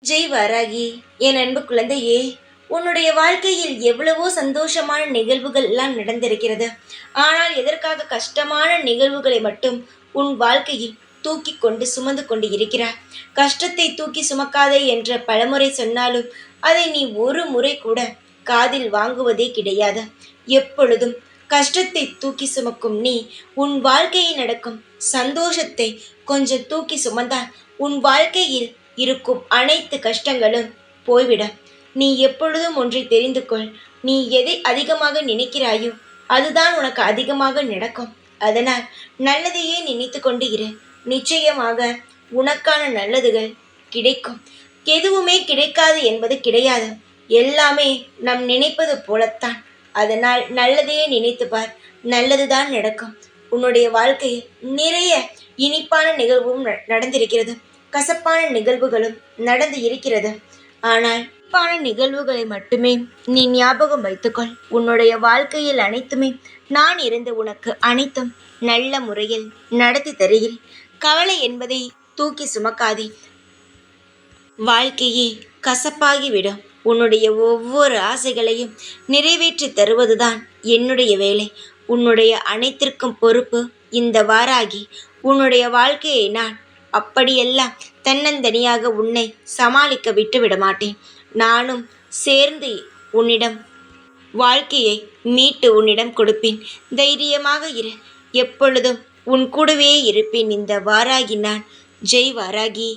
ஜெய் வாராகி, என் அன்பு குழந்தையே, உன்னுடைய வாழ்க்கையில் எவ்வளவோ சந்தோஷமான நிகழ்வுகள் எல்லாம் நடந்திருக்கிறது. ஆனால் எதற்காக கஷ்டமான நிகழ்வுகளை மட்டும் உன் வாழ்க்கையில் தூக்கி கொண்டு சுமந்து கொண்டு இருக்கிறாய்? கஷ்டத்தை தூக்கி சுமக்காதே என்ற பலமுறை சொன்னாலும் அதை நீ ஒரு முறை கூட காதில் வாங்குவதே கிடையாது. எப்பொழுதும் கஷ்டத்தை தூக்கி சுமக்கும் நீ உன் வாழ்க்கையில் நடக்கும் சந்தோஷத்தை கொஞ்சம் தூக்கி சுமந்தால் உன் வாழ்க்கையில் இருக்கும் அனைத்து கஷ்டங்களும் போய்விட. நீ எப்பொழுதும் ஒன்றை தெரிந்து கொள். நீ எதை அதிகமாக நினைக்கிறாயோ அதுதான் உனக்கு அதிகமாக நடக்கும். அதனால் நல்லதையே நினைத்து கொண்டு இரு. நிச்சயமாக உனக்கான நல்லதுகள் கிடைக்கும். எதுவுமே கிடைக்காது என்பது கிடையாது. எல்லாமே நம் நினைப்பது போலத்தான். அதனால் நல்லதையே நினைத்து பார். நல்லதுதான் நடக்கும். உன்னுடைய வாழ்க்கையில் நிறைய இனிப்பான நிகழ்வும் நடந்திருக்கிறது. கசப்பான நிகழ்வுகளும் நடந்து இருக்கிறது. ஆனால் இனிப்பான நிகழ்வுகளை மட்டுமே நீ ஞாபகம் வைத்துக்கொள். உன்னுடைய வாழ்க்கையில் அனைத்துமே நான் இருந்து உனக்கு அனைத்தும் நல்ல முறையில் நடத்தி தருகிறேன். கவலை என்பதை தூக்கி சுமக்காதே. வாழ்க்கையே கசப்பாகிவிடும். உன்னுடைய ஒவ்வொரு ஆசைகளையும் நிறைவேற்றி தருவதுதான் என்னுடைய வேலை. உன்னுடைய அனைத்திற்கும் பொறுப்பு இந்த வாராகி. உன்னுடைய வாழ்க்கையை நான் அப்படியெல்லாம் தன்னந்தனியாக உன்னை சமாளிக்க விட்டுவிட மாட்டேன். நானும் சேர்ந்து உன்னிடம் வாழ்க்கையை மீட்டு உன்னிடம் கொடுப்பேன். தைரியமாக இரு. எப்பொழுதும் உன் கூடவே இருப்பேன். இந்த வாராகி நான். ஜெய் வாராகி.